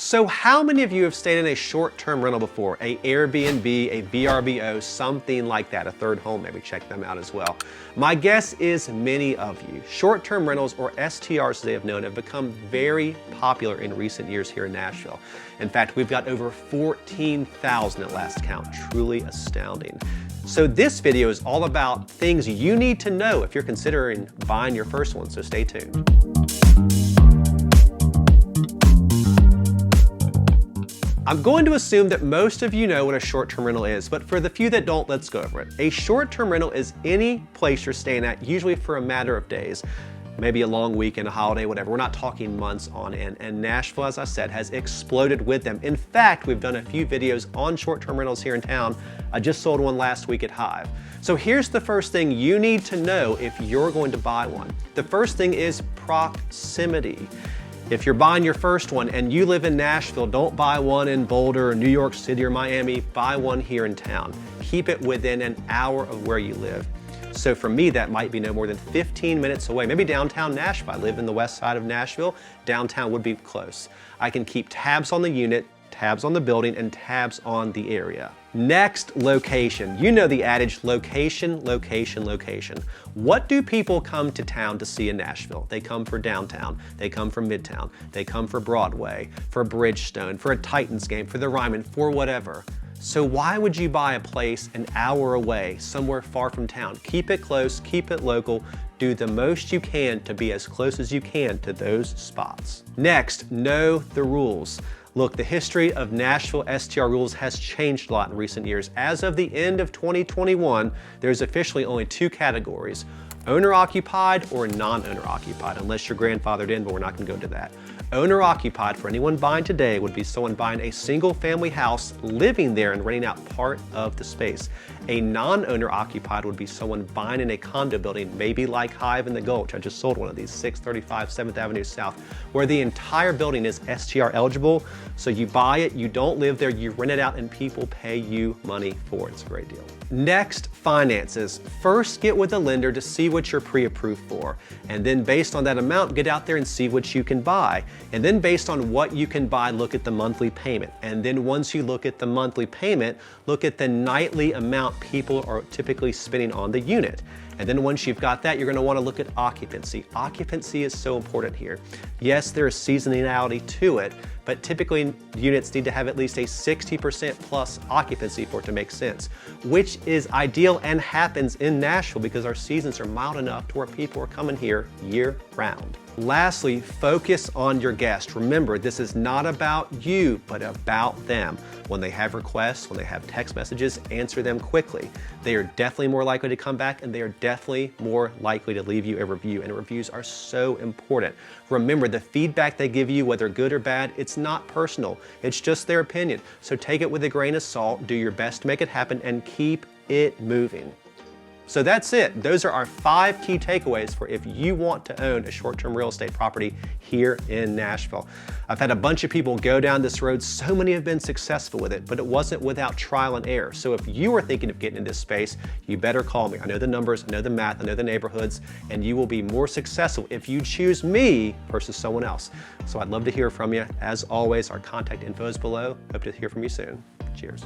So how many of you have stayed in a short-term rental before? A Airbnb, a VRBO, something like that, a third home, maybe check them out as well. My guess is many of you. Short-term rentals, or STRs as they have known, have become very popular in recent years here in Nashville. In fact, we've got over 14,000 at last count, truly astounding. So this video is all about things you need to know if you're considering buying your first one, so stay tuned. I'm going to assume that most of you know what a short-term rental is, but for the few that don't, let's go over it. A short-term rental is any place you're staying at, usually for a matter of days, maybe a long weekend, a holiday, whatever. We're not talking months on end. And Nashville, as I said, has exploded with them. In fact, we've done a few videos on short-term rentals here in town. I just sold one last week at Hive. So here's the first thing you need to know if you're going to buy one. The first thing is proximity. If you're buying your first one and you live in Nashville, don't buy one in Boulder or New York City or Miami, buy one here in town. Keep it within an hour of where you live. So for me, that might be no more than 15 minutes away, maybe downtown Nashville. I live in the west side of Nashville. Downtown would be close. I can keep tabs on the unit, tabs on the building, and tabs on the area. Next, location. You know the adage, location, location, location. What do people come to town to see in Nashville? They come for downtown, they come for Midtown, they come for Broadway, for Bridgestone, for a Titans game, for the Ryman, for whatever. So why would you buy a place an hour away, somewhere far from town? Keep it close, keep it local, do the most you can to be as close as you can to those spots. Next, know the rules. Look, the history of Nashville STR rules has changed a lot in recent years. As of the end of 2021, there's officially only two categories: owner-occupied or non-owner-occupied, unless you're grandfathered in, but we're not gonna go into that. Owner-occupied for anyone buying today would be someone buying a single-family house, living there and renting out part of the space. A non-owner-occupied would be someone buying in a condo building, maybe like Hive in the Gulch. I just sold one of these, 635 7th Avenue South, where the entire building is STR eligible. So you buy it, you don't live there, you rent it out, and people pay you money for it. It's a great deal. Next, finances. First, get with a lender to see what you're pre-approved for. And then based on that amount, get out there and see what you can buy. And then based on what you can buy, look at the monthly payment. And then once you look at the monthly payment, look at the nightly amount people are typically spending on the unit. And then once you've got that, you're gonna wanna look at occupancy. Occupancy is so important here. Yes, there's seasonality to it, but typically units need to have at least a 60% plus occupancy for it to make sense, which is ideal and happens in Nashville because our seasons are mild enough to where people are coming here year round. Lastly, focus on your guest. Remember, this is not about you, but about them. When they have requests, when they have text messages, answer them quickly. They are definitely more likely to come back, and they are definitely more likely to leave you a review, and reviews are so important. Remember, the feedback they give you, whether good or bad, it's not personal. It's just their opinion. So take it with a grain of salt, do your best to make it happen, and keep it moving. So that's it. Those are our 5 key takeaways for if you want to own a short-term real estate property here in Nashville. I've had a bunch of people go down this road. So many have been successful with it, but it wasn't without trial and error. So if you are thinking of getting in this space, you better call me. I know the numbers, I know the math, I know the neighborhoods, and you will be more successful if you choose me versus someone else. So I'd love to hear from you. As always, our contact info is below. Hope to hear from you soon. Cheers.